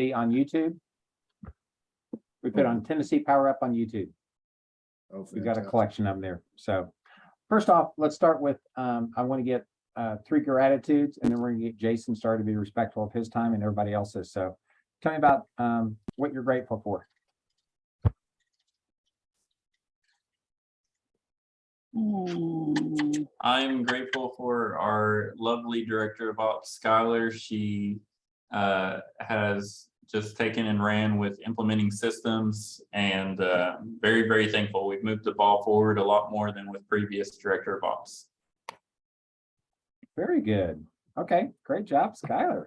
on YouTube. We put on Tennessee Power Up on YouTube. Oh, We've got a collection of them there. So first off, let's start with, I want to get 3 gratitudes, and then we're going to get Jason started to be respectful of his time and everybody else's. So tell me about what you're grateful for. I'm grateful for our lovely director of ops, Skylar. She has just taken and ran with implementing systems, and very, very thankful. We've moved the ball forward a lot more than with previous director of ops. Very good. Okay, great job, Skylar.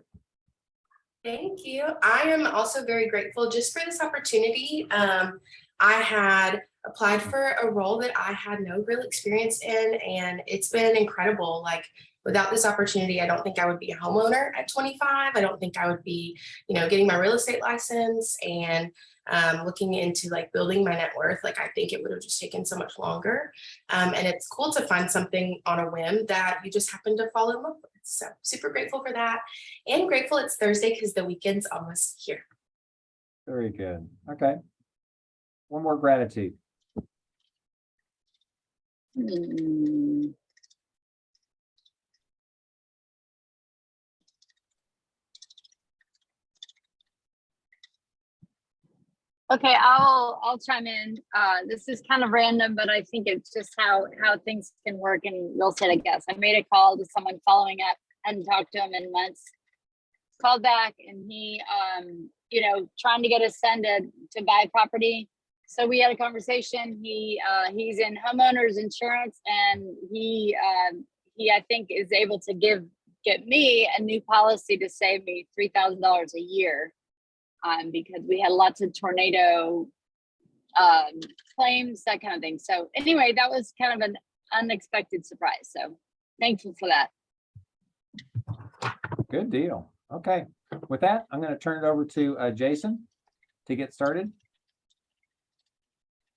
Thank you. I am also very grateful just for this opportunity. I had applied for a role that I had no real experience in, and it's been incredible. Like, without this opportunity, I don't think I would be a homeowner at 25. I don't think I would be, getting my real estate license and looking into like building my net worth. Like, I think it would have just taken so much longer. And it's cool to find something on a whim that you just happen to fall in love with. So super grateful for that, and grateful it's Thursday because the weekend's almost here. Very good. Okay. One more gratitude. Okay, I'll chime in. This is kind of random, but I think it's just how things can work in real estate, I guess. I made a call to someone following up, hadn't talked to him in months. Called back, and he, trying to get us to buy property. So we had a conversation. He's in homeowners insurance, and he I think is able to get me a new policy to save me $3,000 a year. Because we had lots of tornado claims, that kind of thing. So anyway, that was kind of an unexpected surprise. So thankful for that. Good deal. Okay. With that, I'm going to turn it over to Jason to get started.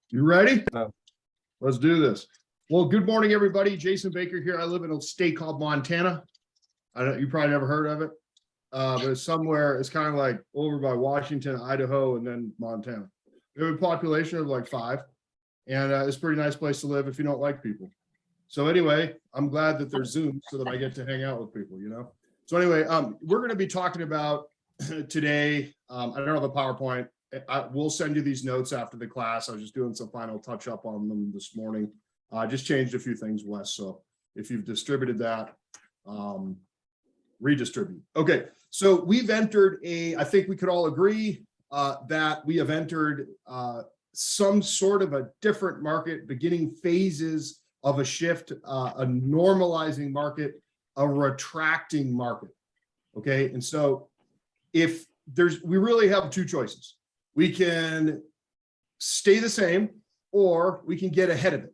You ready? So, Let's do this. Well, good morning, everybody. Jason Baker here. I live in a state called Montana. You probably never heard of it. But it's somewhere, it's kind of like over by Washington, Idaho, and then Montana. We have a population of like 5, and it's a pretty nice place to live if you don't like people. So anyway, I'm glad that there's Zoom so that I get to hang out with people, So anyway, we're going to be talking about today, I don't have a PowerPoint. I will send you these notes after the class. I was just doing some final touch up on them this morning. I just changed a few things, Wes. So if you've distributed that, redistribute. Okay, so we've entered I think we could all agree that we have entered some sort of a different market, beginning phases of a shift, a normalizing market, a retracting market. Okay, and so we really have 2 choices. We can stay the same, or we can get ahead of it.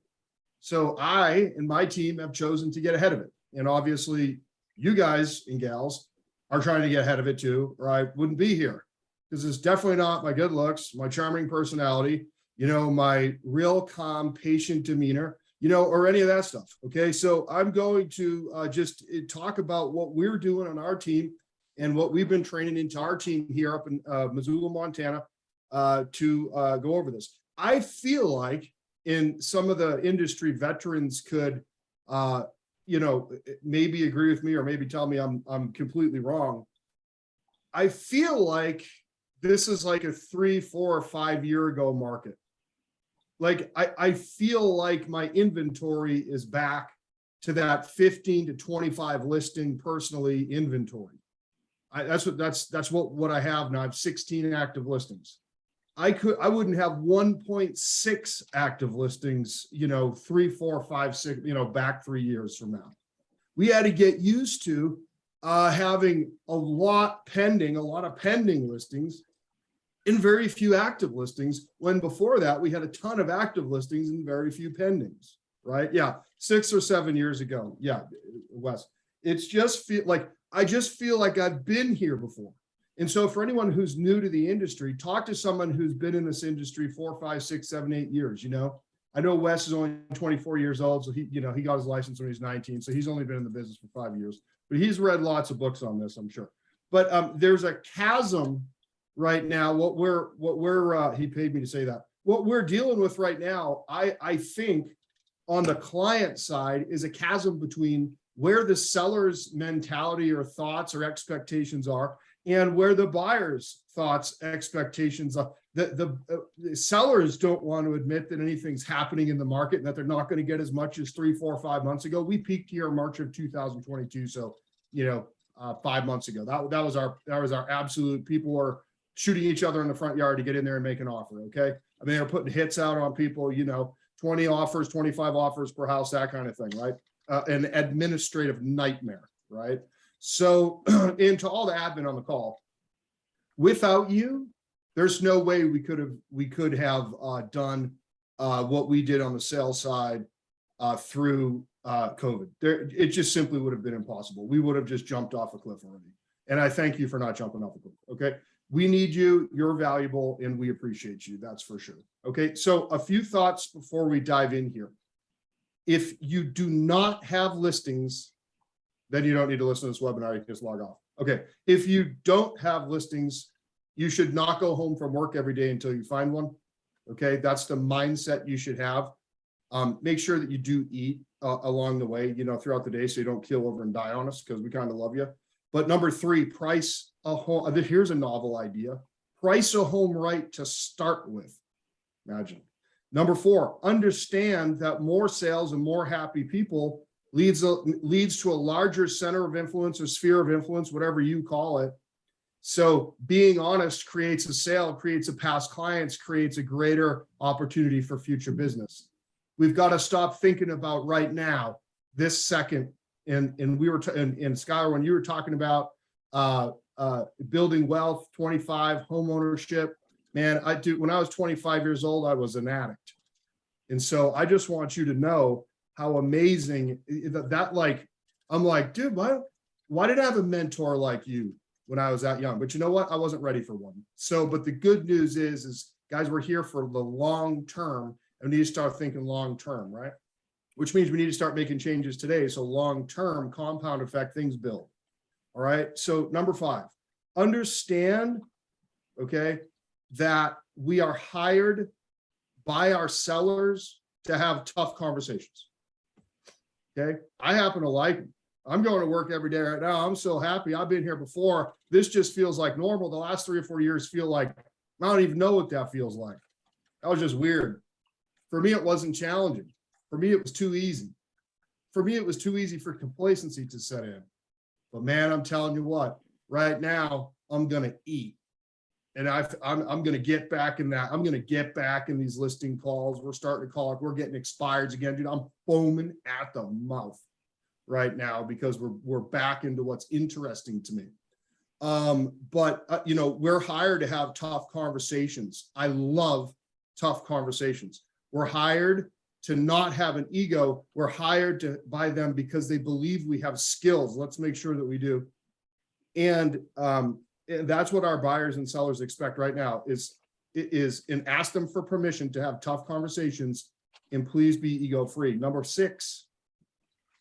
So I and my team have chosen to get ahead of it. And obviously, you guys and gals are trying to get ahead of it too, or I wouldn't be here, because it's definitely not my good looks, my charming personality, my real calm, patient demeanor, or any of that stuff. Okay, so I'm going to just talk about what we're doing on our team and what we've been training into our team here up in Missoula, Montana, to go over this. I feel like in some of the industry veterans could maybe agree with me or maybe tell me I'm completely wrong. I feel like this is like a 3, 4, or 5 year ago market. Like I feel like my inventory is back to that 15 to 25 listing personally inventory. That's what I have now. I have 16 active listings. I wouldn't have 1.6 active listings, 3, 4, 5, 6, back 3 years from now. We had to get used to having a lot of pending listings and very few active listings, when before that we had a ton of active listings and very few pendings, right? Yeah, 6 or 7 years ago. Yeah, Wes. It's just I just feel like I've been here before. And so for anyone who's new to the industry, talk to someone who's been in this industry 4, 5, 6, 7, 8 years. I know Wes is only 24 years old, so he got his license when he was 19, so he's only been in the business for 5 years. But he's read lots of books on this, I'm sure. But there's a chasm right now, he paid me to say that. What we're dealing with right now, I think on the client side is a chasm between where the seller's mentality or thoughts or expectations are and where the buyer's thoughts, expectations are. The sellers don't want to admit that anything's happening in the market and that they're not going to get as much as 3, 4, 5 months ago. We peaked here in March of 2022. So, 5 months ago, that was our absolute, people were shooting each other in the front yard to get in there and make an offer. Okay. I mean, they're putting hits out on people, 20 offers, 25 offers per house, that kind of thing, right? An administrative nightmare, right? So into all the admin on the call, without you, there's no way we could have done what we did on the sales side through COVID. It just simply would have been impossible. We would have just jumped off a cliff already. And I thank you for not jumping off a cliff. Okay. We need you. You're valuable and we appreciate you. That's for sure. Okay. So a few thoughts before we dive in here. If you do not have listings, then you don't need to listen to this webinar. You can just log off. Okay. If you don't have listings, you should not go home from work every day until you find one. Okay. That's the mindset you should have. Make sure that you do eat along the way, throughout the day, so you don't keel over and die on us, because we kind of love you. But number 3, price a home. Here's a novel idea. Price a home right to start with. Imagine. Number 4, understand that more sales and more happy people leads to a larger center of influence or sphere of influence, whatever you call it. So being honest creates a sale, creates a past clients, creates a greater opportunity for future business. We've got to stop thinking about right now, this second. And we were, and Skylar, when you were talking about building wealth, 25, home ownership, man, when I was 25 years old, I was an addict. And so I just want you to know how amazing I'm like, dude, why did I have a mentor like you when I was that young? But you know what? I wasn't ready for one. So, but the good news is guys, we're here for the long term, and we need to start thinking long term, right? Which means we need to start making changes today. So long-term compound effect, things build. All right. So number 5, understand, okay, that we are hired by our sellers to have tough conversations. Okay. I happen to like them. I'm going to work every day right now. I'm so happy. I've been here before. This just feels like normal. The last 3 or 4 years feel like, I don't even know what that feels like. That was just weird. For me, it wasn't challenging. For me, it was too easy. For me, it was too easy for complacency to set in. But man, I'm telling you what, right now, I'm going to eat. And I'm going to get back in that. I'm going to get back in these listing calls. We're starting to call it. We're getting expireds again, dude. I'm foaming at the mouth right now because we're back into what's interesting to me. But we're hired to have tough conversations. I love tough conversations. We're hired to not have an ego. We're hired by them because they believe we have skills. Let's make sure that we do. And that's what our buyers and sellers expect right now is and ask them for permission to have tough conversations, and please be ego free. Number 6,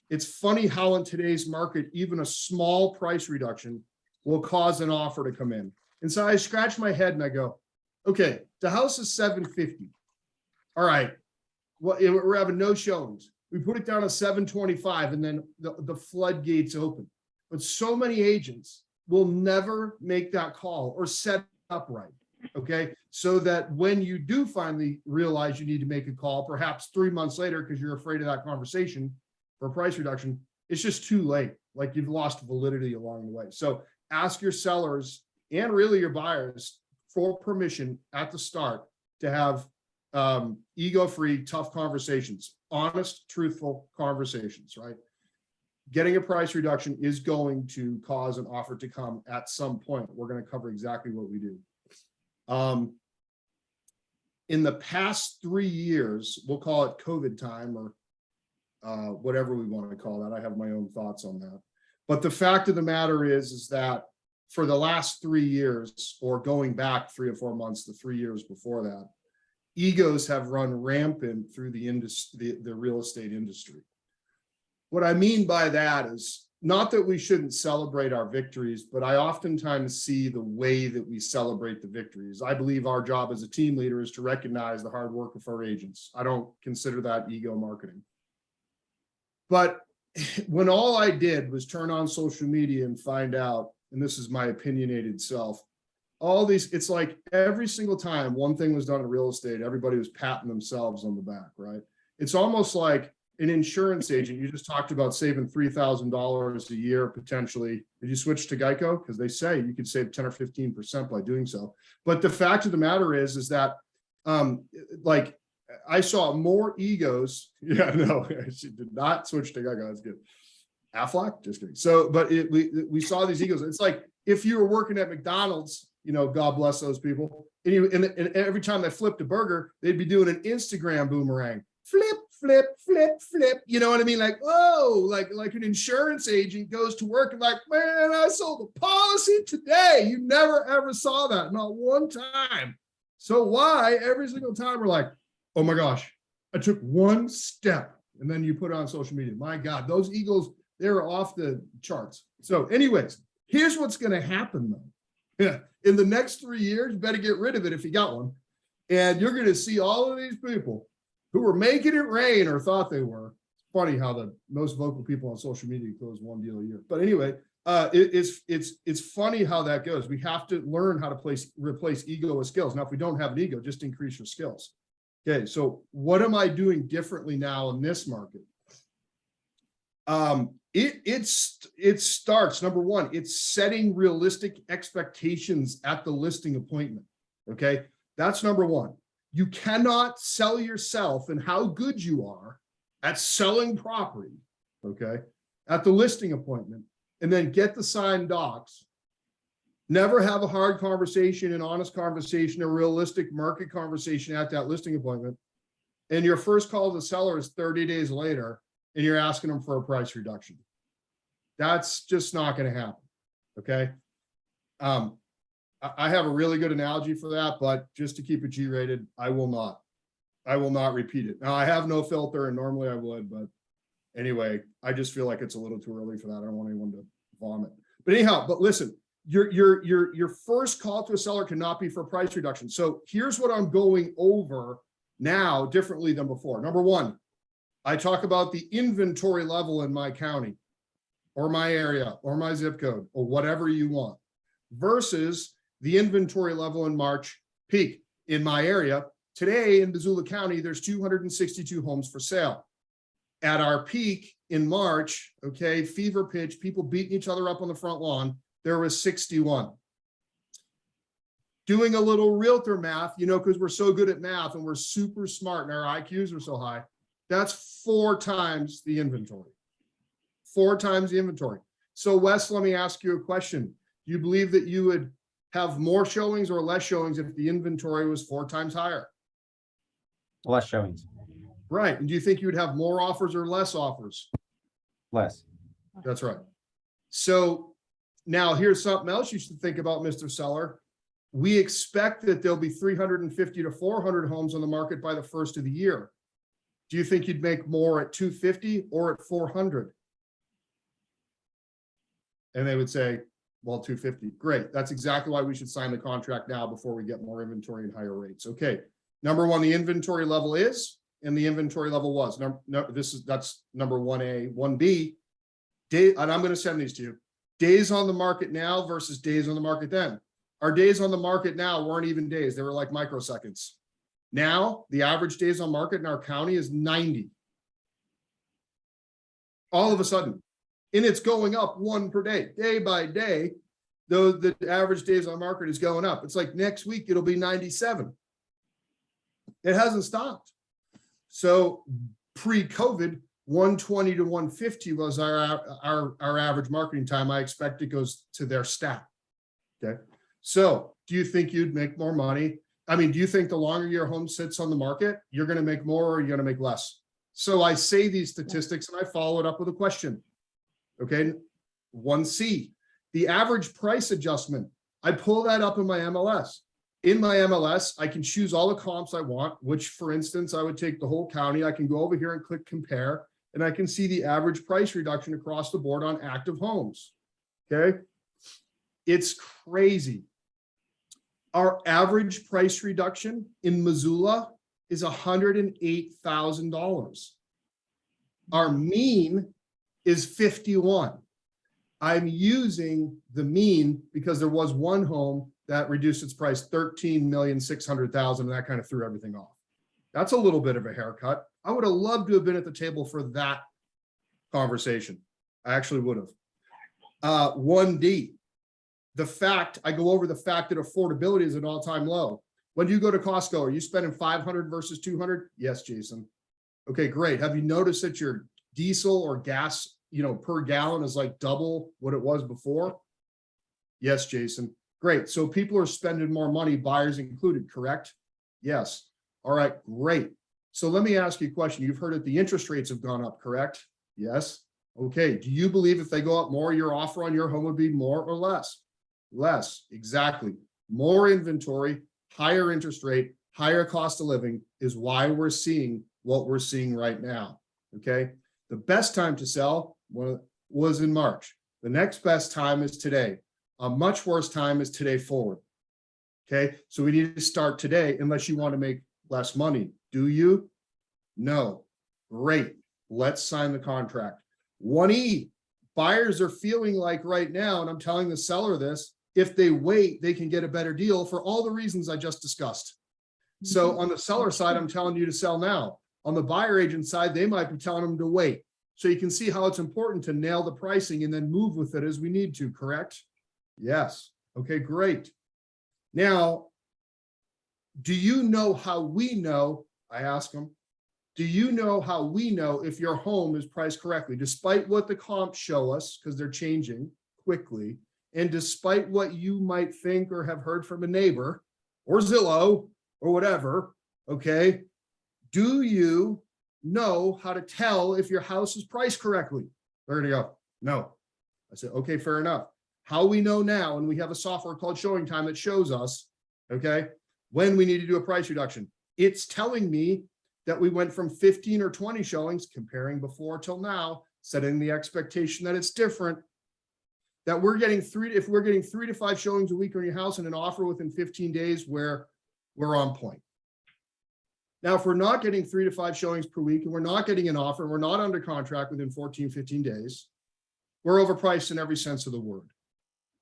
it's funny how in today's market, even a small price reduction will cause an offer to come in. And so I scratch my head and I go, okay, the house is $750. All right. Well, we're having no showings. We put it down to $725 and then the floodgates open. But so many agents will never make that call or set up right. Okay. So that when you do finally realize you need to make a call, perhaps 3 months later, because you're afraid of that conversation for a price reduction, it's just too late. Like you've lost validity along the way. So ask your sellers and really your buyers for permission at the start to have ego-free, tough conversations, honest, truthful conversations, right? Getting a price reduction is going to cause an offer to come at some point. We're going to cover exactly what we do. In the past 3 years, we'll call it COVID time or whatever we want to call that. I have my own thoughts on that. But the fact of the matter is that for the last 3 years, or going back 3 or 4 months, the 3 years before that, egos have run rampant through the industry, the real estate industry. What I mean by that is not that we shouldn't celebrate our victories, but I oftentimes see the way that we celebrate the victories. I believe our job as a team leader is to recognize the hard work of our agents. I don't consider that ego marketing. But when all I did was turn on social media and find out, and this is my opinionated self, all these, it's like every single time one thing was done in real estate, everybody was patting themselves on the back, right? It's almost like an insurance agent. You just talked about saving $3,000 a year potentially. Did you switch to Geico? Because they say you could save 10 or 15% by doing so. But the fact of the matter is that like I saw more egos. Yeah, no, she did not switch to Geico. That's good. Aflac, just kidding. So, but we saw these egos. It's like if you were working at McDonald's, you know, God bless those people. And every time they flipped a burger, they'd be doing an Instagram boomerang. Flip, flip, flip, flip. You know what I mean? Like, oh, like an insurance agent goes to work and like, man, I sold a policy today. You never ever saw that, not one time. So why every single time we're like, oh my gosh, I took one step, and then you put it on social media. My God, those egos, they're off the charts. So anyways, here's what's going to happen though. Yeah, in the next 3 years, you better get rid of it if you got one. And you're going to see all of these people who were making it rain or thought they were. It's funny how the most vocal people on social media close one deal a year. But anyway, it's funny how that goes. We have to learn how to replace ego with skills. Now, if we don't have an ego, just increase your skills. Okay, so what am I doing differently now in this market? It starts, number one, it's setting realistic expectations at the listing appointment. Okay, that's number one. You cannot sell yourself and how good you are at selling property, okay, at the listing appointment, and then get the signed docs. Never have a hard conversation, an honest conversation, a realistic market conversation at that listing appointment. And your first call to the seller is 30 days later, and you're asking them for a price reduction. That's just not going to happen. Okay. I have a really good analogy for that, but just to keep it G-rated, I will not repeat it. Now I have no filter, and normally I would, but anyway, I just feel like it's a little too early for that. I don't want anyone to vomit. But anyhow, but listen, your first call to a seller cannot be for price reduction. So here's what I'm going over now differently than before. Number one, I talk about the inventory level in my county or my area or my zip code or whatever you want versus the inventory level in March peak in my area. Today in Missoula County, there's 262 homes for sale. At our peak in March, okay, fever pitch, people beating each other up on the front lawn, there was 61. Doing a little realtor math, you know, because we're so good at math and we're super smart and our IQs are so high, that's 4 times the inventory. 4 times the inventory. So Wes, let me ask you a question. Do you believe that you would have more showings or less showings if the inventory was 4 times higher? Less showings. Right. And do you think you would have more offers or less offers? Less. That's right. So now here's something else you should think about, Mr. Seller. We expect that there'll be 350 to 400 homes on the market by the first of the year. Do you think you'd make more at 250 or at 400? And they would say, well, 250. Great. That's exactly why we should sign the contract now before we get more inventory and higher rates. Okay. Number one, the inventory level is, and the inventory level was. That's number 1A. 1B, and I'm going to send these to you. Days on the market now versus days on the market then. Our days on the market now weren't even days. They were like microseconds. Now, the average days on market in our county is 90. All of a sudden. And it's going up 1 per day. Day by day, though the average days on market is going up. It's like next week, it'll be 97. It hasn't stopped. So pre-COVID, 120 to 150 was our average marketing time. I expect it goes to their stat. Okay. So do you think you'd make more money? I mean, do you think the longer your home sits on the market, you're going to make more or you're going to make less? So I say these statistics and I follow it up with a question. Okay. 1C, the average price adjustment. I pull that up in my MLS. In my MLS, I can choose all the comps I want, which for instance, I would take the whole county. I can go over here and click compare. and I can see the average price reduction across the board on active homes. Okay. It's crazy. Our average price reduction in Missoula is $108,000. Our mean is 51. I'm using the mean because there was one home that reduced its price 13,600,000, and that kind of threw everything off. That's a little bit of a haircut. I would have loved to have been at the table for that conversation. I actually would have. 1D, I go over the fact that affordability is an all-time low. When you go to Costco, are you spending 500 versus 200? Yes, Jason. Okay, great. Have you noticed that your diesel or gas, per gallon is like double what it was before? Yes, Jason. Great. So people are spending more money, buyers included, correct? Yes. All right, great. So let me ask you a question. You've heard that the interest rates have gone up, correct? Yes. Okay. Do you believe if they go up more, your offer on your home would be more or less? Less. Exactly. More inventory, higher interest rate, higher cost of living is why we're seeing what we're seeing right now. Okay. The best time to sell was in March. The next best time is today. A much worse time is today forward. Okay. So we need to start today unless you want to make less money. Do you? No. Great. Let's sign the contract. 1E, buyers are feeling like right now, and I'm telling the seller this, if they wait, they can get a better deal for all the reasons I just discussed. So on the seller side, I'm telling you to sell now. On the buyer agent side, they might be telling them to wait. So you can see how it's important to nail the pricing and then move with it as we need to, correct? Yes. Okay, great. Now, do you know how we know? I ask them, do you know how we know if your home is priced correctly, despite what the comps show us, because they're changing quickly, and despite what you might think or have heard from a neighbor or Zillow or whatever, okay? Do you know how to tell if your house is priced correctly? They're gonna go, no. I said, okay, fair enough. How we know now, and we have a software called Showing Time that shows us, okay, when we need to do a price reduction. It's telling me that we went from 15 or 20 showings, comparing before till now, setting the expectation that it's different, that we're getting if we're getting 3 to 5 showings a week on your house and an offer within 15 days, where we're on point. Now, if we're not getting 3 to 5 showings per week and we're not getting an offer and we're not under contract within 14, 15 days, we're overpriced in every sense of the word.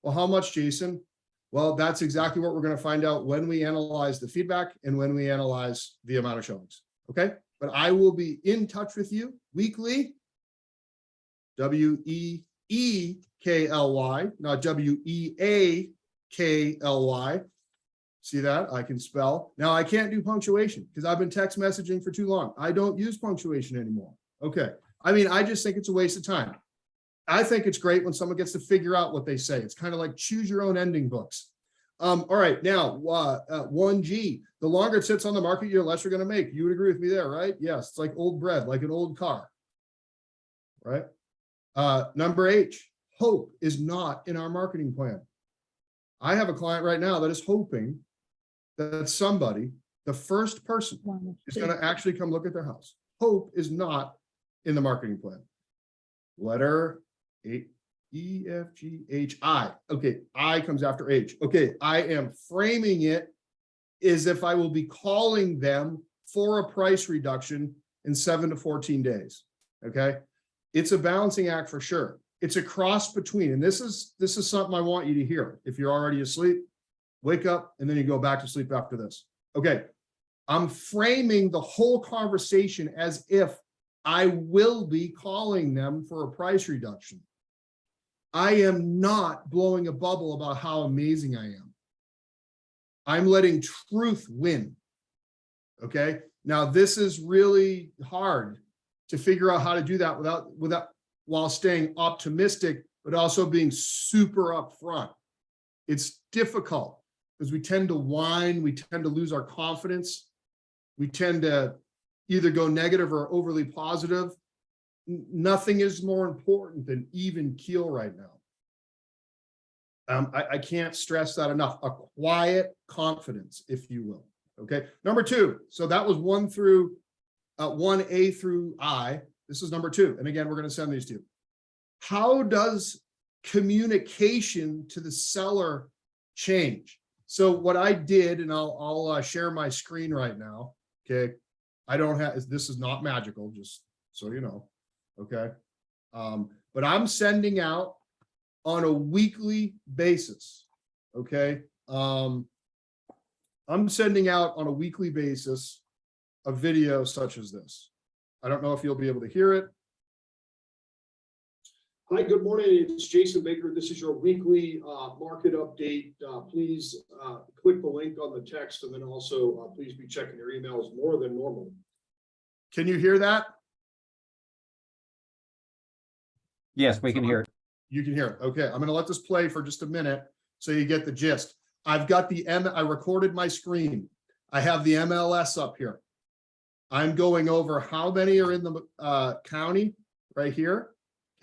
Well, how much, Jason? Well, that's exactly what we're going to find out when we analyze the feedback and when we analyze the amount of showings. Okay. But I will be in touch with you weekly. WEEKLY, not WEAKLY. See that? I can spell. Now I can't do punctuation because I've been text messaging for too long. I don't use punctuation anymore. Okay. I mean, I just think it's a waste of time. I think it's great when someone gets to figure out what they say. It's kind of like choose your own ending books. All right, now 1G, the longer it sits on the market, you're less you're going to make. You would agree with me there, right? Yes, it's like old bread, like an old car, right? Number H, hope is not in our marketing plan. I have a client right now that is hoping that somebody, the first person, is going to actually come look at their house. Hope is not in the marketing plan. Letter A, E, F, G, H, I. Okay, I comes after H. Okay, I am framing it as if I will be calling them for a price reduction in 7 to 14 days. Okay, it's a balancing act for sure. It's a cross between, and this is something I want you to hear. If you're already asleep, wake up and then you go back to sleep after this. Okay, I'm framing the whole conversation as if I will be calling them for a price reduction. I am not blowing a bubble about how amazing I am. I'm letting truth win. Okay. Now this is really hard to figure out how to do that while staying optimistic, but also being super upfront. It's difficult because we tend to whine, we tend to lose our confidence. We tend to either go negative or overly positive. Nothing is more important than even keel right now. I can't stress that enough. A quiet confidence, if you will. Okay. Number 2. So that was 1A through I. This is number two. And again, we're going to send these to you. How does communication to the seller change? So what I did, and I'll share my screen right now. Okay. I don't have, this is not magical, just so you know. Okay. But I'm sending out on a weekly basis. Okay. I'm sending out on a weekly basis a video such as this. I don't know if you'll be able to hear it. Hi, good morning. It's Jason Baker. This is your weekly market update. Please click the link on the text, and then also please be checking your emails more than normal. Can you hear that? Yes, we can hear it. You can hear it. Okay, I'm going to let this play for just a minute so you get the gist. I've got I recorded my screen. I have the MLS up here. I'm going over how many are in the county right here.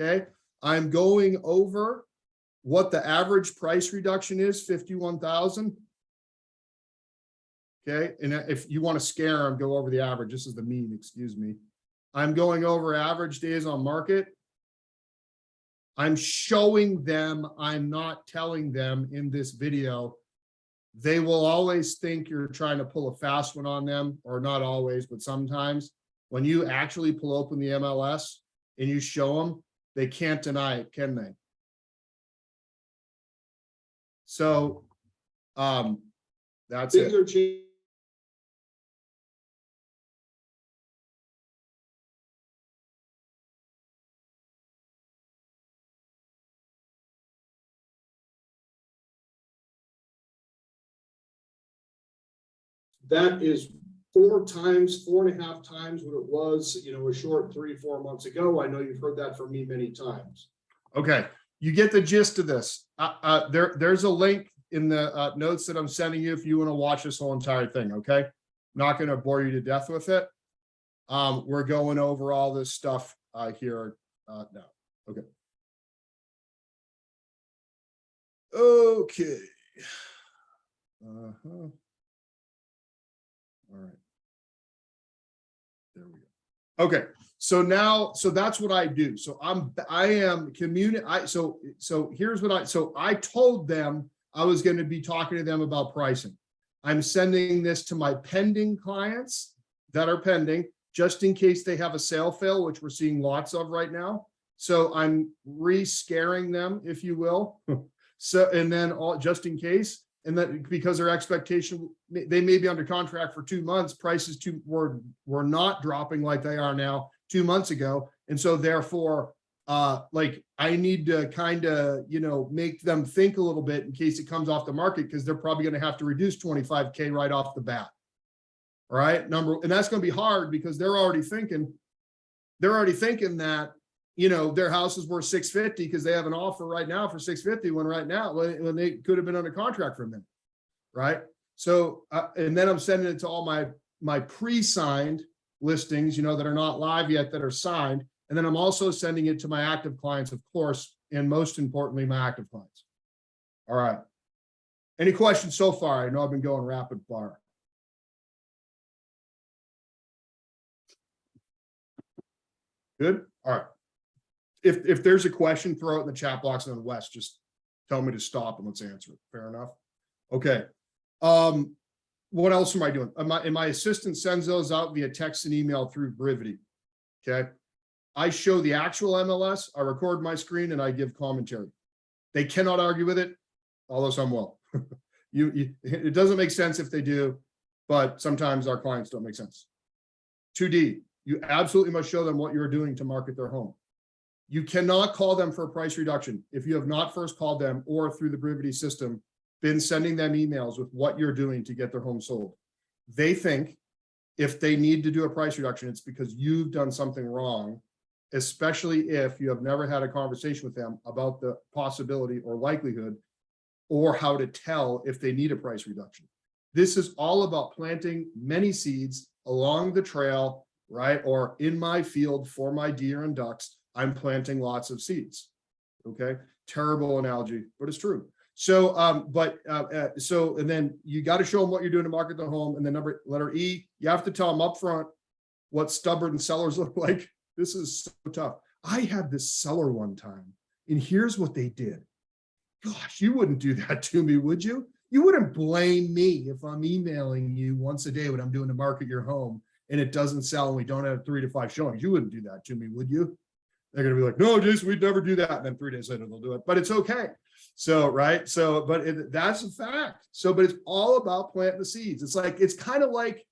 Okay. I'm going over what the average price reduction is, 51,000. Okay. And if you want to scare them, go over the average. This is the mean, excuse me. I'm going over average days on market. I'm showing them, I'm not telling them in this video. They will always think you're trying to pull a fast one on them, or not always, but sometimes when you actually pull open the MLS and you show them, they can't deny it, can they? So that's Things it. are changing. That is 4.5 times what it was, a short 3-4 months ago. I know you've heard that from me many times. Okay, you get the gist of this. There's a link in the notes that I'm sending you if you want to watch this whole entire thing. Okay, not going to bore you to death with it. We're going over all this stuff here now. Okay. Okay. All right. There we go. Okay. So now, so that's what I do. So here's what I told them I was going to be talking to them about pricing. I'm sending this to my pending clients that are pending, just in case they have a sale fail, which we're seeing lots of right now. So I'm re-scaring them, if you will. So, and then just in case, and that because their expectation, they may be under contract for 2 months, prices were not dropping like they are now 2 months ago. And so therefore, like I need to kind of, make them think a little bit in case it comes off the market, because they're probably going to have to reduce 25K right off the bat. All right. And that's going to be hard because they're already thinking that, their house is worth 650 because they have an offer right now for 650 when they could have been under contract for a minute. Right. So, and then I'm sending it to all my pre-signed listings, that are not live yet, that are signed. And then I'm also sending it to my active clients, of course, and most importantly, my active clients. All right. Any questions so far? I know I've been going rapid fire. Good. All right. If there's a question, throw it in the chat box on the West. Just tell me to stop and let's answer it. Fair enough. Okay. What else am I doing? And my assistant sends those out via text and email through Brivity. Okay. I show the actual MLS, I record my screen, and I give commentary. They cannot argue with it, although some will. It doesn't make sense if they do, but sometimes our clients don't make sense. 2D, you absolutely must show them what you're doing to market their home. You cannot call them for a price reduction if you have not first called them or through the Brivity system been sending them emails with what you're doing to get their home sold. They think if they need to do a price reduction, it's because you've done something wrong, especially if you have never had a conversation with them about the possibility or likelihood or how to tell if they need a price reduction. This is all about planting many seeds along the trail, right? Or in my field for my deer and ducks, I'm planting lots of seeds. Okay. Terrible analogy, but it's true. So, and then you got to show them what you're doing to market the home. And then letter E, you have to tell them up front what stubborn sellers look like. This is so tough. I had this seller one time, and here's what they did. Gosh, you wouldn't do that to me, would you? You wouldn't blame me if I'm emailing you once a day when I'm doing to market your home and it doesn't sell and we don't have 3 to 5 showings. You wouldn't do that to me, would you? They're going to be like, no, Jason, we'd never do that. And then 3 days later, they'll do it, but it's okay. So, right. So, but that's a fact. So, but it's all about planting the seeds. It's kind of like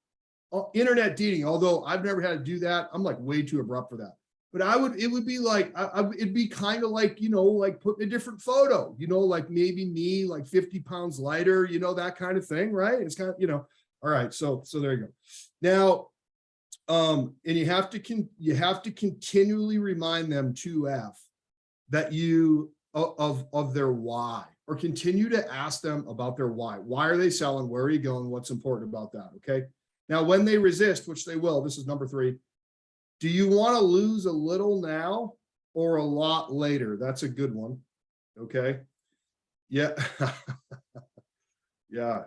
internet dating, although I've never had to do that. I'm like way too abrupt for that. But it would be like, it'd be kind of like, like putting a different photo, like maybe me like 50 pounds lighter, that kind of thing, right? It's kind of, all right. So there you go. Now, and you have to continually remind them 2F that of their why, or continue to ask them about their why. Why are they selling? Where are you going? What's important about that? Okay. Now, when they resist, which they will, this is number 3. Do you want to lose a little now or a lot later? That's a good one. Okay. Yeah. Yeah.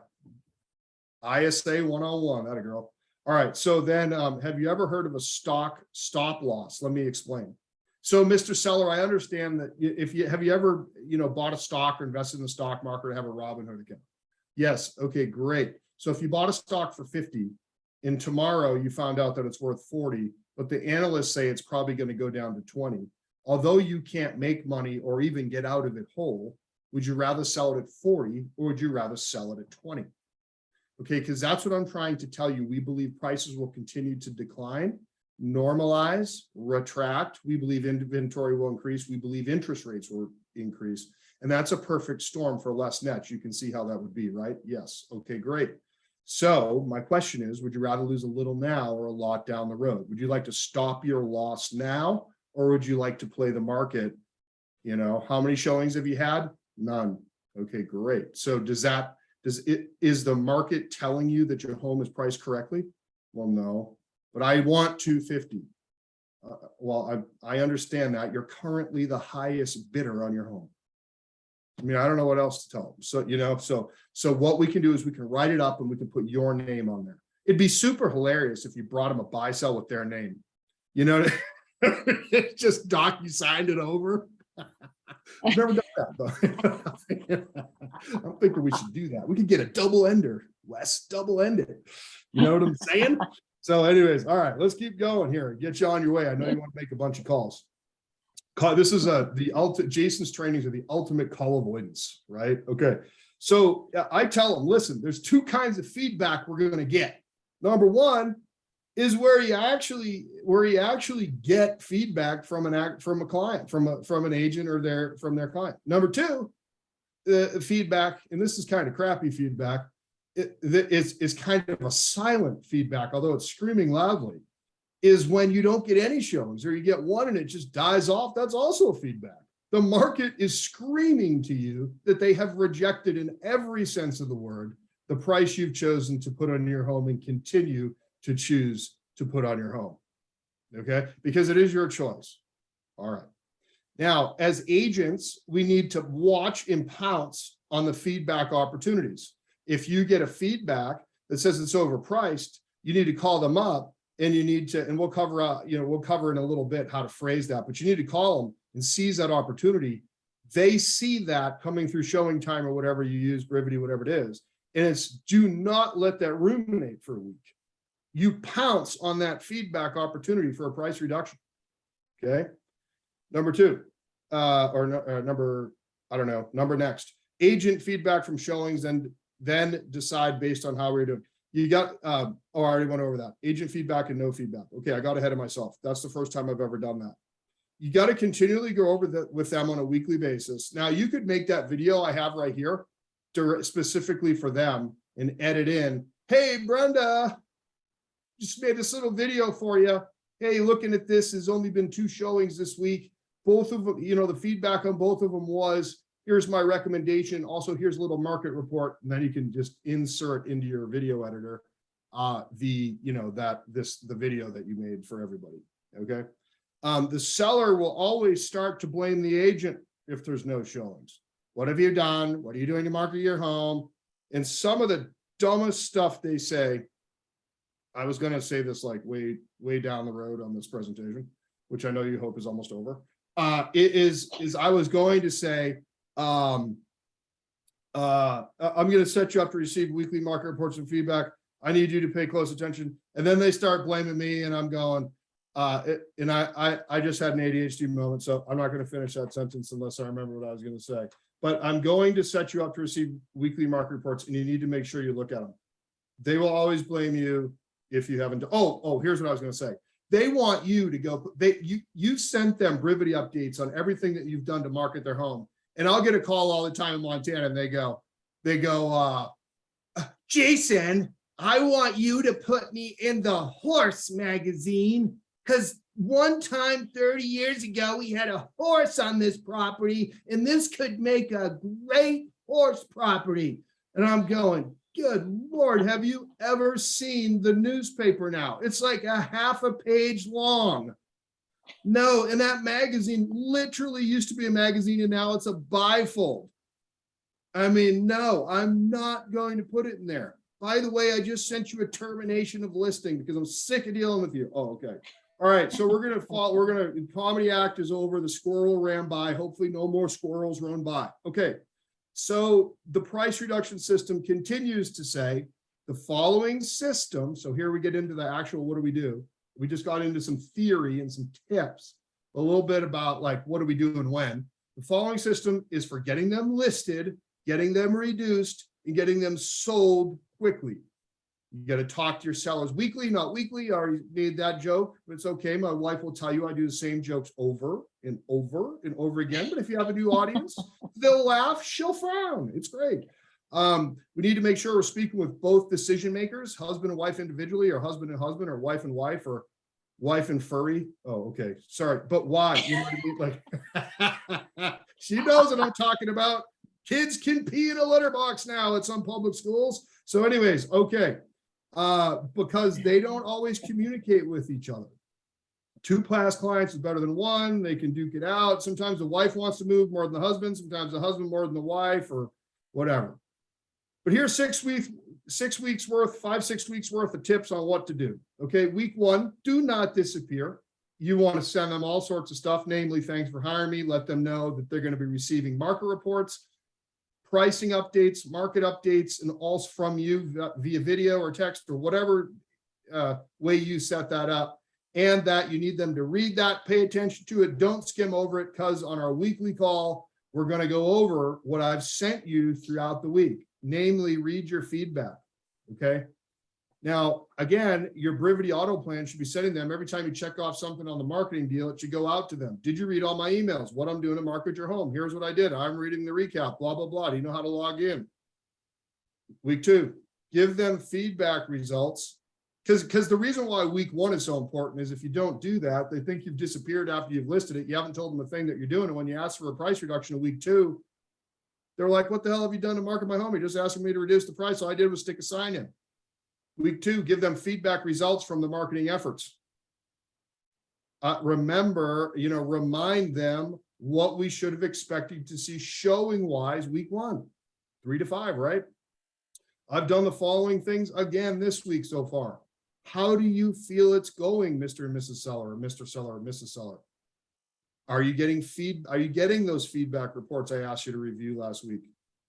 ISA 101, that a girl. All right. So then have you ever heard of a stock stop loss? Let me explain. So Mr. Seller, I understand that have you ever, bought a stock or invested in the stock market or have a Robinhood account? Yes. Okay, great. So if you bought a stock for 50 and tomorrow you found out that it's worth 40, but the analysts say it's probably going to go down to 20. Although you can't make money or even get out of it whole, would you rather sell it at 40 or would you rather sell it at 20? Okay, because that's what I'm trying to tell you. We believe prices will continue to decline, normalize, retract. We believe inventory will increase. We believe interest rates will increase. And that's a perfect storm for less nets. You can see how that would be, right? Yes. Okay, great. So my question is, would you rather lose a little now or a lot down the road? Would you like to stop your loss now, or would you like to play the market? How many showings have you had? None. Okay, great. So is the market telling you that your home is priced correctly? Well, no, but I want 250. Well, I understand that you're currently the highest bidder on your home. I mean, I don't know what else to tell them. So, so what we can do is we can write it up and we can put your name on there. It'd be super hilarious if you brought them a buy sell with their name, just signed it over. I've never done that though. I'm thinking we should do that. We could get a double ender, Wes, double ended. You know what I'm saying? So anyways, all right, let's keep going here. Get you on your way. I know you want to make a bunch of calls. This is Jason's trainings are the ultimate call avoidance, right? Okay. So I tell them, listen, there's 2 kinds of feedback we're going to get. Number 1 is where you actually get feedback from a client, from an agent or from their client. Number 2, feedback, and this is kind of crappy feedback, is kind of a silent feedback, although it's screaming loudly, is when you don't get any showings or you get one and it just dies off. That's also feedback. The market is screaming to you that they have rejected in every sense of the word the price you've chosen to put on your home and continue to choose to put on your home. Okay, because it is your choice. All right. Now, as agents, we need to watch and pounce on the feedback opportunities. If you get a feedback that says it's overpriced, you need to call them up and you need to, and we'll cover in a little bit how to phrase that, but you need to call them and seize that opportunity. They see that coming through showing time or whatever you use, Brivity, whatever it is. And it's do not let that ruminate for a week. You pounce on that feedback opportunity for a price reduction. Okay. Number 2, number next, agent feedback from showings and then decide based on how we're doing. You got, I already went over that. Agent feedback and no feedback. Okay, I got ahead of myself. That's the first time I've ever done that. You got to continually go over with them on a weekly basis. Now, you could make that video I have right here specifically for them and edit in, hey, Brenda, just made this little video for you. Hey, looking at this, has only been 2 showings this week. Both of them, the feedback on both of them was, here's my recommendation. Also, here's a little market report. And then you can just insert into your video editor the video that you made for everybody. Okay. The seller will always start to blame the agent if there's no showings. What have you done? What are you doing to market your home? And some of the dumbest stuff they say, I was going to say this like way down the road on this presentation, which I know you hope is almost over, is I was going to say, I'm going to set you up to receive weekly market reports and feedback. I need you to pay close attention. And then they start blaming me, and I'm going, and I just had an ADHD moment, so I'm not going to finish that sentence unless I remember what I was going to say. But I'm going to set you up to receive weekly market reports, and you need to make sure you look at them. They will always blame you if you haven't. Here's what I was going to say. They want you to go. You sent them Brivity updates on everything that you've done to market their home. And I'll get a call all the time in Montana, and they go, Jason, I want you to put me in the horse magazine, because one time 30 years ago, we had a horse on this property, and this could make a great horse property. And I'm going, good Lord, have you ever seen the newspaper now? It's like a half a page long. No, and that magazine literally used to be a magazine, and now it's a bifold. I mean, no, I'm not going to put it in there. By the way, I just sent you a termination of listing because I'm sick of dealing with you. Oh, okay. All right, so Comedy Act is over. The squirrel ran by. Hopefully no more squirrels run by. Okay, so the price reduction system continues to say the following system. So here we get into the actual, what do we do? We just got into some theory and some tips, a little bit about like, what do we do and when? The following system is for getting them listed, getting them reduced, and getting them sold quickly. You got to talk to your sellers weekly, not weekly. I already made that joke, but it's okay. My wife will tell you I do the same jokes over and over and over again. But if you have a new audience, they'll laugh, she'll frown. It's great. We need to make sure we're speaking with both decision makers, husband and wife individually, or husband, or wife and wife, or wife and furry. Oh, okay. Sorry. But why? You know what I mean? Like, she knows what I'm talking about. Kids can pee in a litter box now at some public schools. So anyways, okay. Because they don't always communicate with each other. 2 past clients is better than 1. They can duke it out. Sometimes the wife wants to move more than the husband. Sometimes the husband more than the wife, or whatever. But here's 6 weeks worth, 5-6 weeks worth of tips on what to do. Okay, week 1, do not disappear. You want to send them all sorts of stuff, namely, thanks for hiring me. Let them know that they're going to be receiving market reports, pricing updates, market updates, and all from you via video or text or whatever way you set that up. And that you need them to read that, pay attention to it, don't skim over it, because on our weekly call, we're going to go over what I've sent you throughout the week. Namely, read your feedback, okay? Now, again, your Brivity auto plan should be sending them every time you check off something on the marketing deal, it should go out to them. Did you read all my emails? What I'm doing to market your home. Here's what I did. I'm reading the recap, blah, blah, blah. Do you know how to log in? Week 2, give them feedback results. Because the reason why week 1 is so important is if you don't do that, they think you've disappeared after you've listed it. You haven't told them a thing that you're doing. And when you ask for a price reduction in week 2, they're like, what the hell have you done to market my home? You're just asking me to reduce the price. All I did was stick a sign in. Week 2, give them feedback results from the marketing efforts. Remember, remind them what we should have expected to see showing wise week 1, 3 to 5, right? I've done the following things again this week so far. How do you feel it's going, Mr. and Mrs. Seller, or Mr. Seller, or Mrs. Seller? Are you getting those feedback reports I asked you to review last week?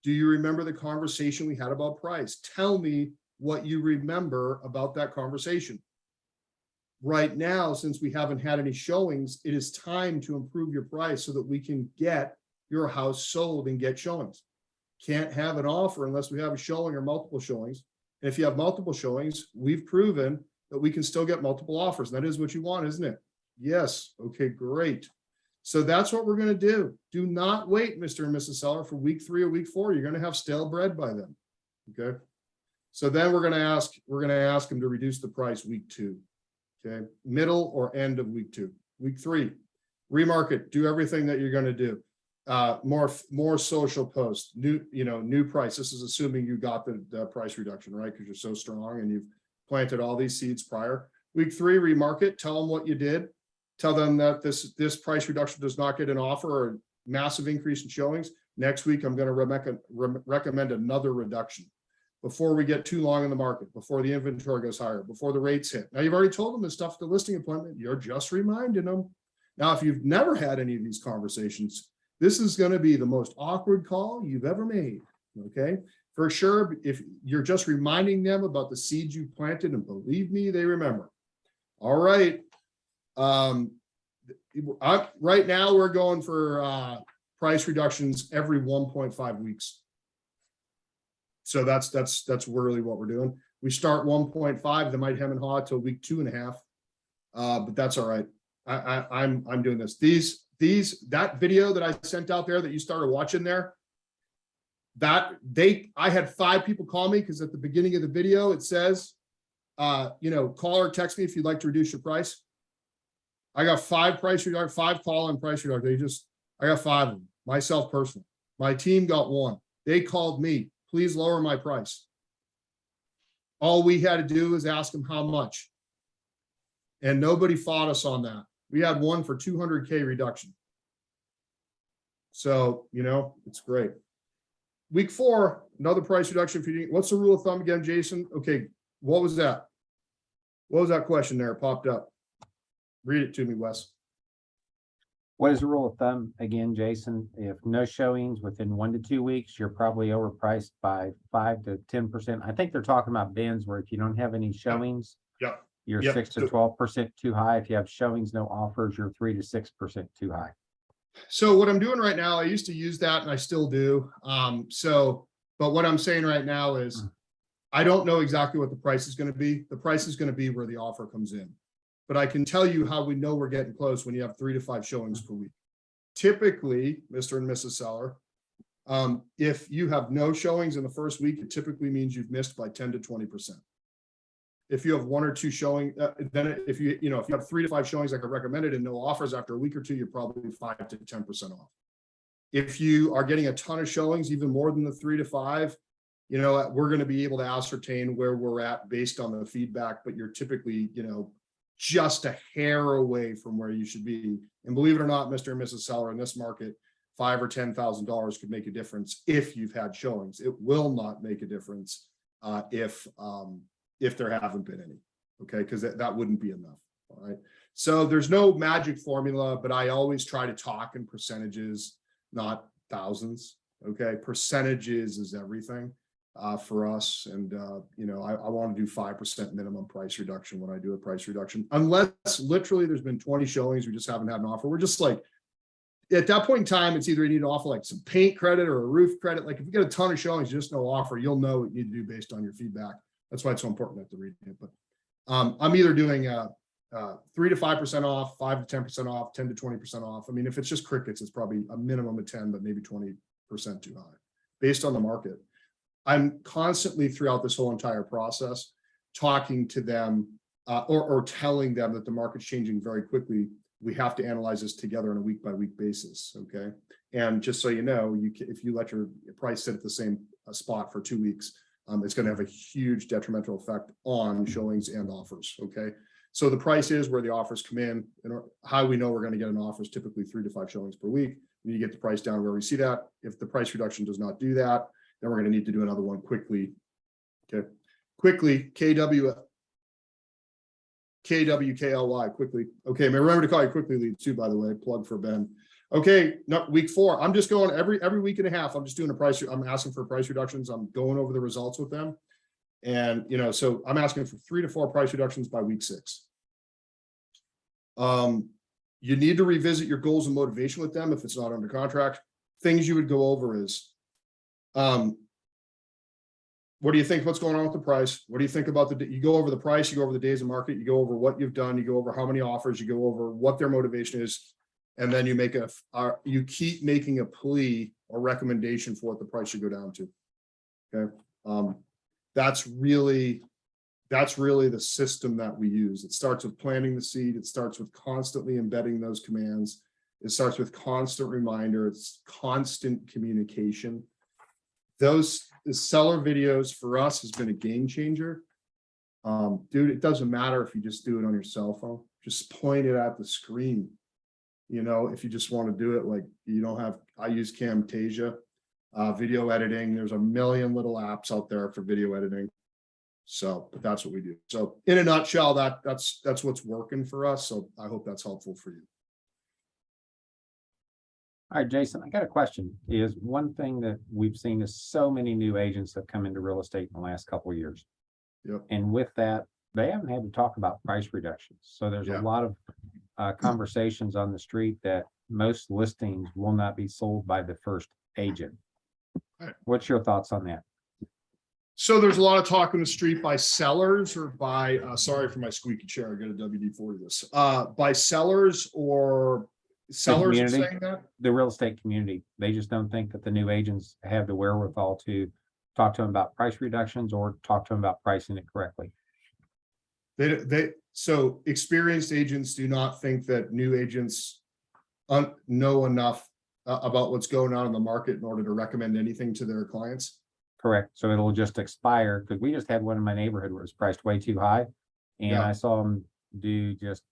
Do you remember the conversation we had about price? Tell me what you remember about that conversation. Right now, since we haven't had any showings, it is time to improve your price so that we can get your house sold and get showings. Can't have an offer unless we have a showing or multiple showings. And if you have multiple showings, we've proven that we can still get multiple offers. That is what you want, isn't it? Yes. Okay, great. So that's what we're going to do. Do not wait, Mr. and Mrs. Seller, for week 3 or week 4. You're going to have stale bread by then. Okay. So then we're going to ask them to reduce the price week 2. Okay. Middle or end of week 2. Week 3, remarket, do everything that you're going to do. More social posts, new price. This is assuming you got the price reduction, right? Because you're so strong and you've planted all these seeds prior. Week 3, remarket, tell them what you did. Tell them that this price reduction does not get an offer or a massive increase in showings. Next week, I'm going to recommend another reduction before we get too long in the market, before the inventory goes higher, before the rates hit. Now, you've already told them this stuff at the listing appointment. You're just reminding them. Now, if you've never had any of these conversations, this is going to be the most awkward call you've ever made. Okay, for sure. If you're just reminding them about the seeds you planted, and believe me, they remember. All right. Right now we're going for price reductions every 1.5 weeks. So that's really what we're doing. We start 1.5, they might hem and haw till week 2.5. But that's all right. I'm doing this. That video that I sent out there that you started watching there, I had 5 people call me, because at the beginning of the video it says, call or text me if you'd like to reduce your price. I got 5 price reduction, 5 call and price reduction. I got 5 of them, myself personally. My team got 1. They called me, please lower my price. All we had to do was ask them how much. And nobody fought us on that. We had one for 200K reduction. So, it's great. Week 4, another price reduction. What's the rule of thumb again, Jason? Okay, what was that? What was that question there? It popped up. Read it to me, Wes. What is the rule of thumb again, Jason? If no showings within 1 to 2 weeks, you're probably overpriced by 5 to 10%. I think they're talking about bins where if you don't have any showings, Yep. you're Yep. 6 to 12% too high. If you have showings, no offers, you're 3 to 6% too high. So what I'm doing right now, I used to use that and I still do. But what I'm saying right now is I don't know exactly what the price is going to be. The price is going to be where the offer comes in. But I can tell you how we know we're getting close when you have 3 to 5 showings per week. Typically, Mr. and Mrs. Seller, if you have no showings in the first week, it typically means you've missed by 10 to 20%. If you have 1 or 2 showing, then if you have 3 to 5 showings like I recommended and no offers after a week or 2, you're probably 5 to 10% off. If you are getting a ton of showings, even more than the 3 to 5, we're going to be able to ascertain where we're at based on the feedback, but you're typically, just a hair away from where you should be. And believe it or not, Mr. and Mrs. Seller, in this market, $5,000 or $10,000 could make a difference if you've had showings. It will not make a difference if there haven't been any, okay? Because that wouldn't be enough, all right? So there's no magic formula, but I always try to talk in percentages, not thousands, okay? Percentages is everything for us. And, I want to do 5% minimum price reduction when I do a price reduction, unless literally there's been 20 showings, we just haven't had an offer. We're just like, at that point in time, it's either you need to offer like some paint credit or a roof credit. Like if you get a ton of showings, just no offer, you'll know what you need to do based on your feedback. That's why it's so important to read it. But I'm either doing 3 to 5% off, 5 to 10% off, 10 to 20% off. I mean, if it's just crickets, it's probably a minimum of 10, but maybe 20% too high based on the market. I'm constantly throughout this whole entire process talking to them or telling them that the market's changing very quickly. We have to analyze this together on a week by week basis. Okay. And just so you know, if you let your price sit at the same spot for 2 weeks, it's going to have a huge detrimental effect on showings and offers. Okay. So the price is where the offers come in, and how we know we're going to get an offer is typically 3 to 5 showings per week. We need to get the price down where we see that. If the price reduction does not do that, then we're going to need to do another one quickly. Okay. Quickly, KWKLY, quickly. Okay. Remember to call you quickly lead too, by the way, plug for Ben. Okay. No, week 4. I'm just going every week and a half. I'm just doing I'm asking for price reductions. I'm going over the results with them. And, so I'm asking for 3 to 4 price reductions by week 6. You need to revisit your goals and motivation with them if it's not under contract. Things you would go over is, what do you think? What's going on with the price? What do you think about you go over the price, you go over the days of market, you go over what you've done, you go over how many offers, you go over what their motivation is, and then you you keep making a plea or recommendation for what the price should go down to. Okay. That's really the system that we use. It starts with planting the seed. It starts with constantly embedding those commands. It starts with constant reminder. It's constant communication. The seller videos for us has been a game changer. Dude, it doesn't matter if you just do it on your cell phone, just point it at the screen. If you just want to do it, like I use Camtasia, video editing. There's a million little apps out there for video editing. So, but that's what we do. So in a nutshell, that's what's working for us. So I hope that's helpful for you. All right, Jason, I got a question. Is one thing that we've seen is so many new agents have come into real estate in the last couple of years. Yep. And with that, they haven't had to talk about price reductions. So there's a Yeah. lot of conversations on the street that most listings will not be sold by the first agent. Right. What's your thoughts on that? So there's a lot of talk on the street by sellers or by, sorry for my squeaky chair, I got a WD-40 this, by sellers or sellers are community. saying that? The real estate community, they just don't think that the new agents have the wherewithal to talk to them about price reductions or talk to them about pricing it correctly. So experienced agents do not think that new agents know enough about what's going on in the market in order to recommend anything to their clients. Correct. So it'll just expire because we just had one in my neighborhood where it was priced way too high. And Yeah. I saw them do just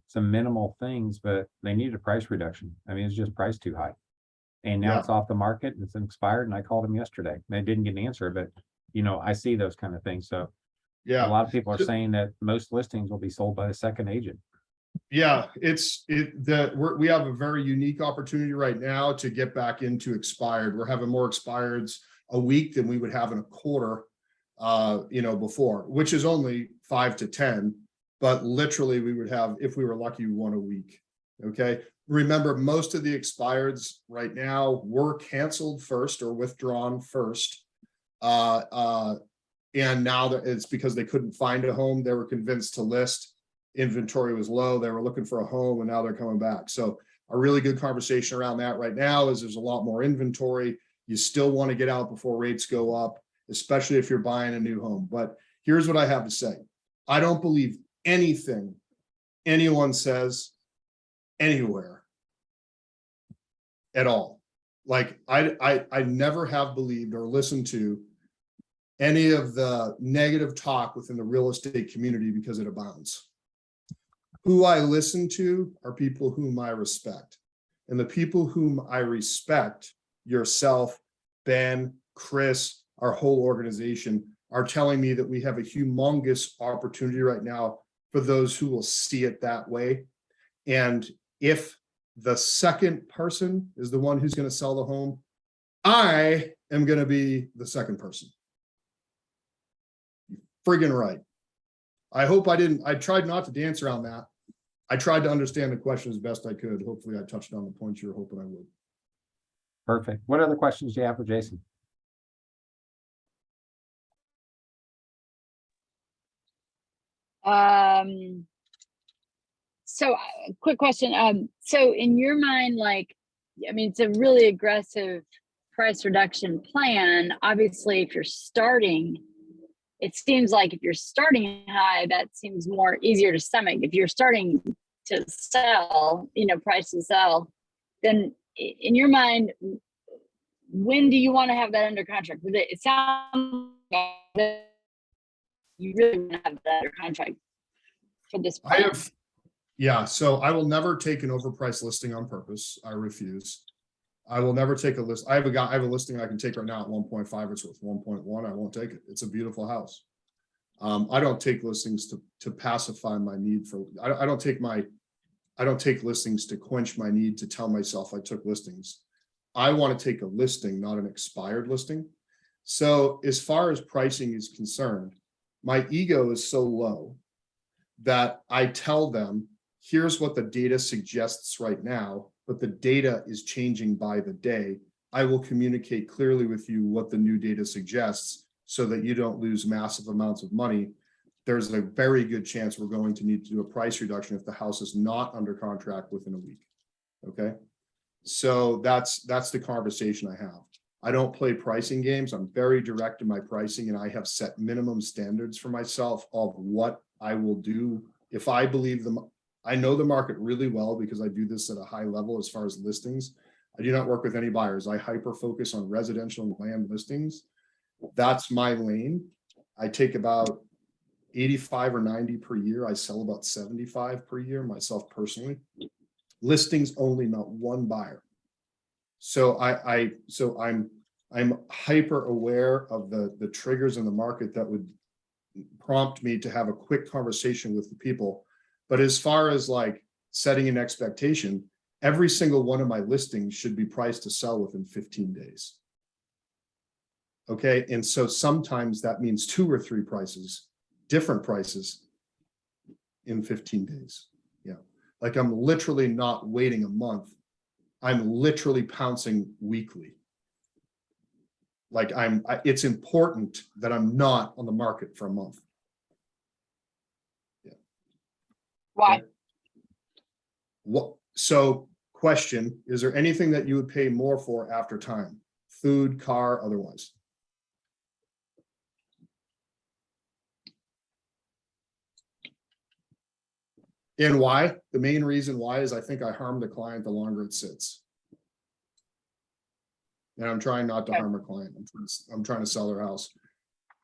some minimal things, but they needed a price reduction. I mean, it's just priced too high. And now Yeah. it's off the market and it's expired and I called them yesterday. They didn't get an answer, but I see those kind of things. So a Yeah, lot of people are saying that most listings will be sold by the second agent. yeah, we have a very unique opportunity right now to get back into expired. We're having more expireds a week than we would have in a quarter, before, which is only 5 to 10. But literally we would have, if we were lucky, one a week. Okay. Remember, most of the expireds right now were canceled first or withdrawn first. And now that it's because they couldn't find a home, they were convinced to list. Inventory was low, they were looking for a home, and now they're coming back. So a really good conversation around that right now is there's a lot more inventory. You still want to get out before rates go up, especially if you're buying a new home. But here's what I have to say. I don't believe anything anyone says anywhere at all. Like I never have believed or listened to any of the negative talk within the real estate community because it abounds. Who I listen to are people whom I respect. And the people whom I respect, yourself, Ben, Chris, our whole organization, are telling me that we have a humongous opportunity right now for those who will see it that way. And if the second person is the one who's going to sell the home, I am going to be the second person. Friggin' right. I tried not to dance around that. I tried to understand the question as best I could. Hopefully I touched on the points you were hoping I would. Perfect. What other questions do you have for Jason? So quick question. So in your mind, it's a really aggressive price reduction plan. Obviously, if you're starting, it seems like if you're starting high, that seems more easier to stomach. If you're starting to sell, price to sell, then in your mind, when do you want to have that under contract? It sounds like you really want to have that under contract for this plan. So I will never take an overpriced listing on purpose. I refuse. I will never take a list. I have a listing I can take right now at 1.5. It's worth 1.1. I won't take it. It's a beautiful house. I don't take listings to pacify my need for, I don't take listings to quench my need to tell myself I took listings. I want to take a listing, not an expired listing. So as far as pricing is concerned, my ego is so low that I tell them, here's what the data suggests right now, but the data is changing by the day. I will communicate clearly with you what the new data suggests so that you don't lose massive amounts of money. There's a very good chance we're going to need to do a price reduction if the house is not under contract within a week. Okay. So that's the conversation I have. I don't play pricing games. I'm very direct in my pricing, and I have set minimum standards for myself of what I will do if I believe them. I know the market really well because I do this at a high level as far as listings. I do not work with any buyers. I hyper focus on residential and land listings. That's my lane. I take about 85 or 90 per year. I sell about 75 per year myself personally. Listings only, not one buyer. So I'm hyper aware of the triggers in the market that would prompt me to have a quick conversation with the people. But as far as like setting an expectation, every single one of my listings should be priced to sell within 15 days. Okay, and so sometimes that means 2 or 3 prices, different prices in 15 days. Yeah, like I'm literally not waiting a month. I'm literally pouncing weekly. Like it's important that I'm not on the market for a month. Yeah. Why? What? So question, is there anything that you would pay more for after time? Food, car, otherwise? And why? The main reason why is I think I harm the client the longer it sits. And I'm trying not to harm a client. I'm trying to sell their house.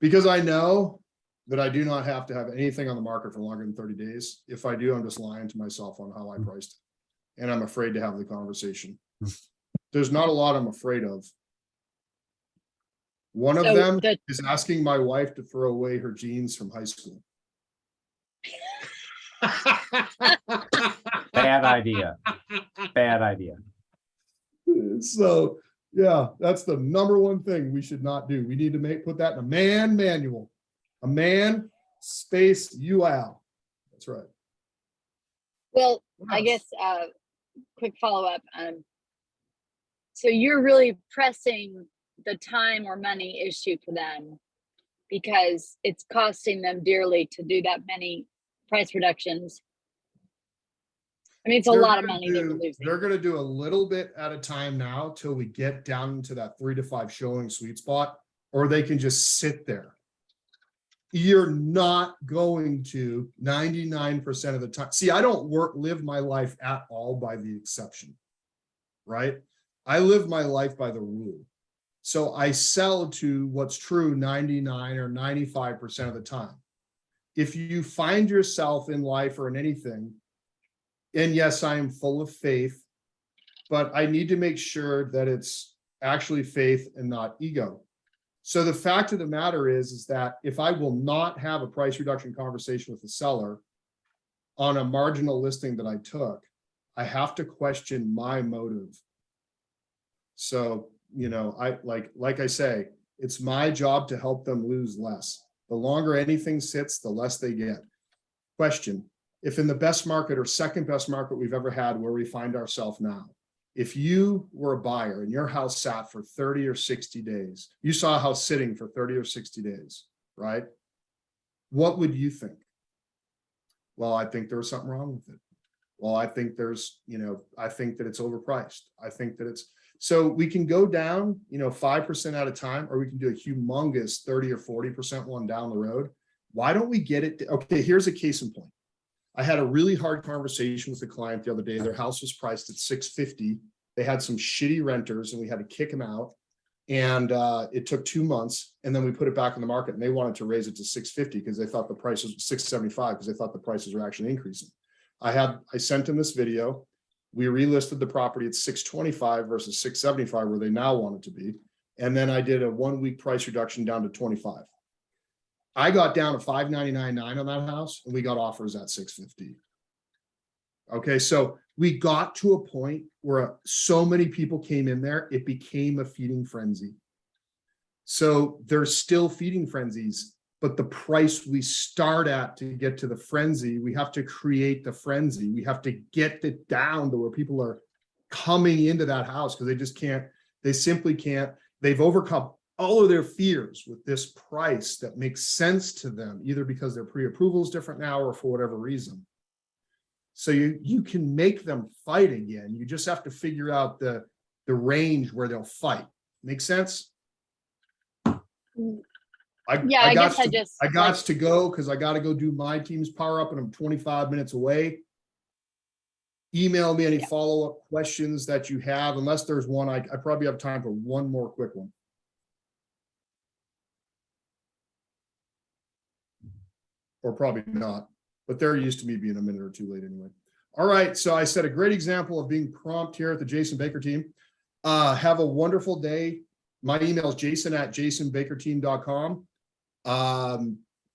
Because I know that I do not have to have anything on the market for longer than 30 days. If I do, I'm just lying to myself on how I priced it. And I'm afraid to have the conversation. There's not a lot I'm afraid of. One of them is asking my wife to throw away her jeans from high school. Bad idea. Bad idea. So yeah, that's the number one thing we should not do. We need to put that in a man manual. A man space UL. That's right. Well, I guess quick follow-up. So you're really pressing the time or money issue for them because it's costing them dearly to do that many price reductions. I mean, it's a lot of money that we're losing. They're going to do a little bit at a time now till we get down into that 3 to 5 showing sweet spot, or they can just sit there. You're not going to 99% of the time. See, I don't live my life at all by the exception, right? I live my life by the rule. So I sell to what's true 99 or 95% of the time. If you find yourself in life or in anything, and yes, I am full of faith, but I need to make sure that it's actually faith and not ego. So the fact of the matter is that if I will not have a price reduction conversation with the seller on a marginal listing that I took, I have to question my motive. So, you know, like I say, it's my job to help them lose less. The longer anything sits, the less they get. Question. If in the best market or second best market we've ever had where we find ourselves now, if you were a buyer and your house sat for 30 or 60 days, you saw a house sitting for 30 or 60 days, right? What would you think? Well, I think there was something wrong with it. Well, I think there's, you know, I think that it's overpriced. I think that it's, so we can go down, you know, 5% at a time, or we can do a humongous 30 or 40% one down the road. Why don't we get it? Okay, here's a case in point. I had a really hard conversation with the client the other day. Their house was priced at $650. They had some shitty renters and we had to kick them out. And it took 2 months. And then we put it back on the market and they wanted to raise it to $650 because they thought the price was $675 because they thought the prices were actually increasing. I sent them this video. We relisted the property at $625 versus $675 where they now want it to be. And then I did a 1 week price reduction down to $25. I got down to $599.9 on that house and we got offers at $650. Okay, so we got to a point where so many people came in there, it became a feeding frenzy. So there's still feeding frenzies, but the price we start at to get to the frenzy, we have to create the frenzy. We have to get it down to where people are coming into that house because they just can't, they simply can't, they've overcome all of their fears with this price that makes sense to them, either because their pre-approval is different now or for whatever reason. So you can make them fight again. You just have to figure out the range where they'll fight. Make sense? I got to go because I got to go do my team's power up and I'm 25 minutes away. Email me any follow-up questions that you have. Unless there's one, I probably have time for one more quick one. Or probably not, but they're used to me being a minute or two late anyway. All right, so I set a great example of being prompt here at the Jason Baker team. Have a wonderful day. My email is jason@jasonbakerteam.com.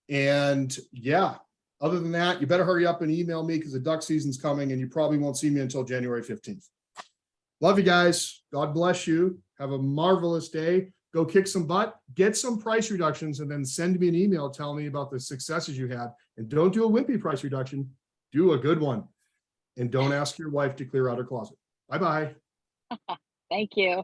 And yeah, other than that, you better hurry up and email me because the duck season's coming and you probably won't see me until January 15th. Love you guys. God bless you. Have a marvelous day. Go kick some butt, get some price reductions, and then send me an email telling me about the successes you had. And don't do a wimpy price reduction. Do a good one. And don't ask your wife to clear out her closet. Bye-bye. Thank you.